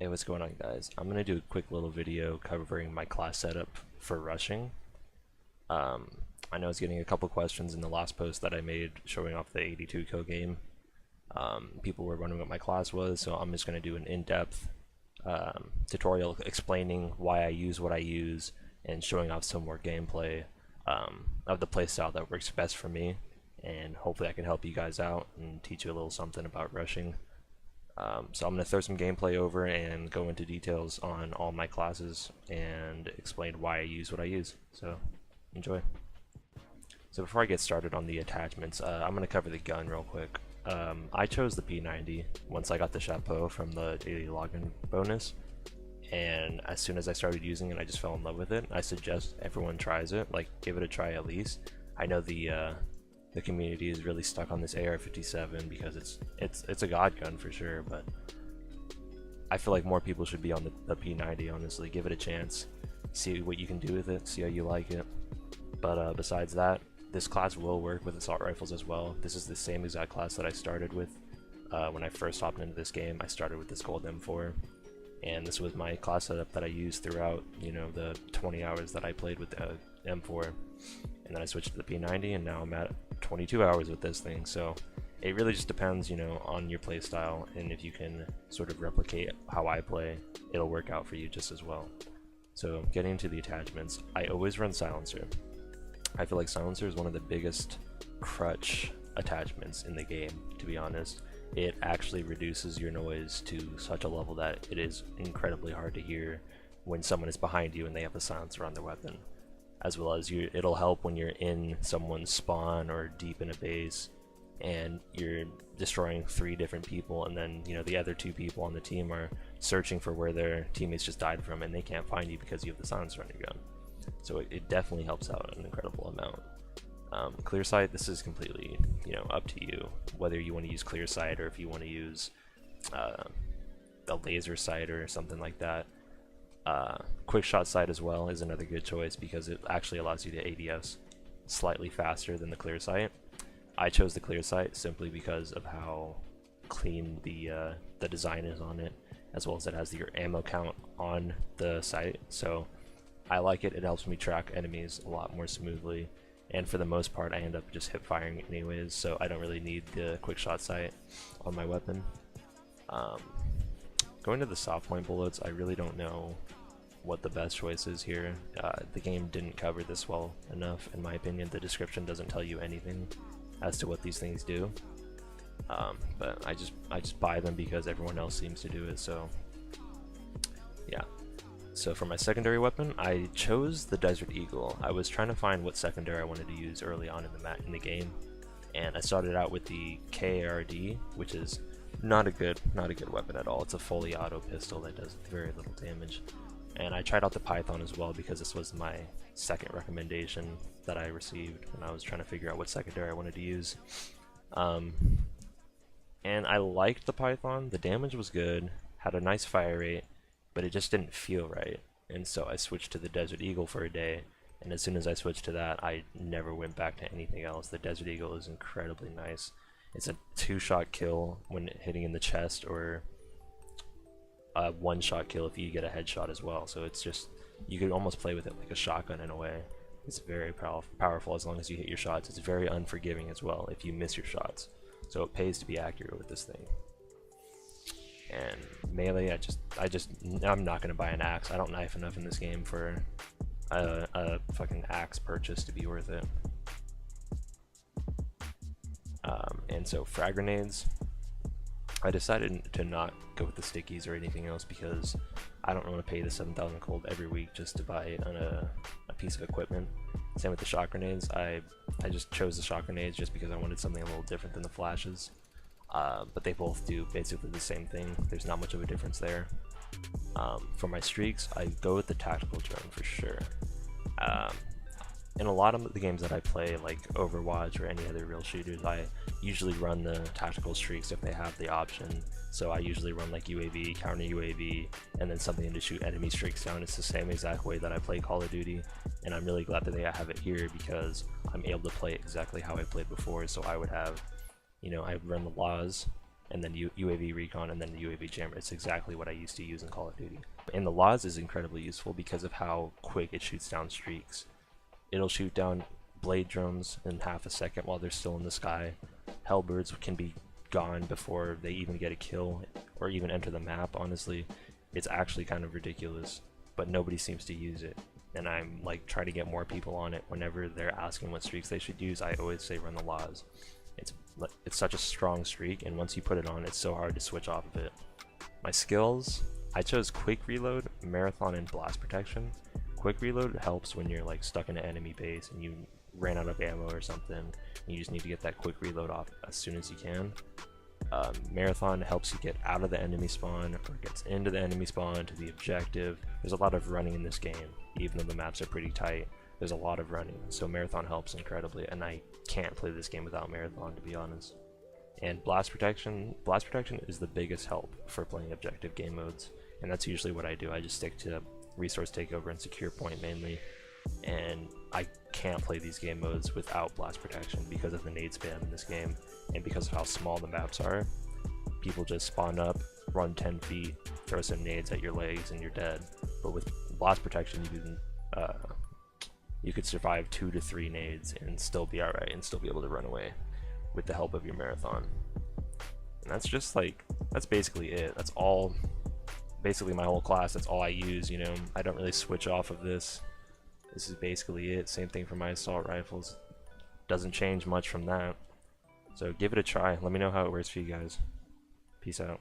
Hey, what's going on, guys? I'm going to do a quick little video covering my class setup for rushing. Um, I know I was getting a couple questions in the last post that I made showing off the 82 kill game. People were wondering what my class was, so I'm just going to do an in-depth tutorial explaining why I use what I use and showing off some more gameplay of the playstyle that works best for me, and hopefully I can help you guys out and teach you a little something about rushing. So I'm going to throw some gameplay over and go into details on all my classes and explain why I use what I use. So enjoy. So before I get started on the attachments, I'm going to cover the gun real quick. I chose the P90 once I got the chapeau from the daily login bonus, and as soon as I started using it I just fell in love with it. I suggest everyone tries it, like give it a try at least. I know the community is really stuck on this AR-57 because it's a god gun for sure, but I feel like more people should be on the P90. Honestly, give it a chance, see what you can do with it, see how you like it. But besides that, this class will work with assault rifles as well. This is the same exact class that I started with when I first hopped into this game. I started with this gold M4, and this was my class setup that I used throughout, you know, the 20 hours that I played with the M4. And then I switched to the P90, and now I'm at 22 hours with this thing. So it really just depends, you know, on your play style, and if you can sort of replicate how I play, it'll work out for you just as well. So getting into the attachments, I always run silencer. I feel like silencer is one of the biggest crutch attachments in the game, to be honest. It actually reduces your noise to such a level that it is incredibly hard to hear when someone is behind you and they have a silencer on their weapon. As well as it'll help when you're in someone's spawn or deep in a base and you're destroying 3 different people, and then, you know, the other 2 people on the team are searching for where their teammates just died from, and they can't find you because you have the silencer on your gun. So it definitely helps out an incredible amount. Clear sight, this is completely, you know, up to you whether you want to use clear sight or if you want to use a laser sight or something like that. Quick shot sight as well is another good choice because it actually allows you to ADS slightly faster than the clear sight. I chose the clear sight simply because of how clean the design is on it, as well as it has your ammo count on the sight. So I like it. It helps me track enemies a lot more smoothly, and for the most part I end up just hip firing anyways, so I don't really need the quick shot sight on my weapon. Going to the soft point bullets, I really don't know what the best choice is here. The game didn't cover this well enough, in my opinion. The description doesn't tell you anything as to what these things do. But I just buy them because everyone else seems to do it, so yeah. So for my secondary weapon, I chose the Desert Eagle. I was trying to find what secondary I wanted to use early on in the game, and I started out with the KARD, which is not a good weapon at all. It's a fully auto pistol that does very little damage. And I tried out the Python as well because this was my second recommendation that I received when I was trying to figure out what secondary I wanted to use. And I liked the Python. The damage was good, had a nice fire rate, but it just didn't feel right. And so I switched to the Desert Eagle for a day, and as soon as I switched to that, I never went back to anything else. The Desert Eagle is incredibly nice. It's a 2-shot kill when hitting in the chest, or a 1-shot kill if you get a headshot as well. So it's just, you could almost play with it like a shotgun in a way. It's very powerful as long as you hit your shots. It's very unforgiving as well if you miss your shots. So it pays to be accurate with this thing. And melee, I'm not gonna buy an axe. I don't knife enough in this game for a fucking axe purchase to be worth it. And so frag grenades, I decided to not go with the stickies or anything else because I don't want to pay the 7,000 gold every week just to buy a piece of equipment. Same with the shot grenades. I just chose the shot grenades just because I wanted something a little different than the flashes. But they both do basically the same thing. There's not much of a difference there. For my streaks, I go with the tactical drone for sure. In a lot of the games that I play, like Overwatch or any other real shooters, I usually run the tactical streaks if they have the option. So I usually run like UAV, counter UAV, and then something to shoot enemy streaks down. It's the same exact way that I play Call of Duty, and I'm really glad that they have it here because I'm able to play exactly how I played before. So I would have, you know, I would run the laws, and then UAV recon, and then the UAV jammer. It's exactly what I used to use in Call of Duty. And the Laz is incredibly useful because of how quick it shoots down streaks. It'll shoot down blade drones in half a second while they're still in the sky. Hellbirds can be gone before they even get a kill or even enter the map. Honestly, it's actually kind of ridiculous, but nobody seems to use it. And I'm like trying to get more people on it. Whenever they're asking what streaks they should use, I always say run the Laz. It's such a strong streak, and once you put it on, it's so hard to switch off of it. My skills, I chose quick reload, marathon, and blast protection. Quick reload helps when you're like stuck in an enemy base and you ran out of ammo or something, and you just need to get that quick reload off as soon as you can. Marathon helps you get out of the enemy spawn or gets into the enemy spawn to the objective. There's a lot of running in this game, even though the maps are pretty tight. There's a lot of running, so Marathon helps incredibly, and I can't play this game without Marathon, to be honest. And Blast Protection is the biggest help for playing objective game modes, and that's usually what I do. I just stick to Resource Takeover and Secure Point mainly, and I can't play these game modes without Blast Protection because of the nade spam in this game, and because of how small the maps are. People just spawn up, run 10 feet, throw some nades at your legs, and you're dead. But with Blast Protection, you could survive 2 to 3 nades and still be alright and still be able to run away with the help of your Marathon. And that's just like, that's basically it. That's all, basically my whole class. That's all I use, you know. I don't really switch off of this. This is basically it. Same thing for my assault rifles. Doesn't change much from that. So give it a try. Let me know how it works for you guys. Peace out.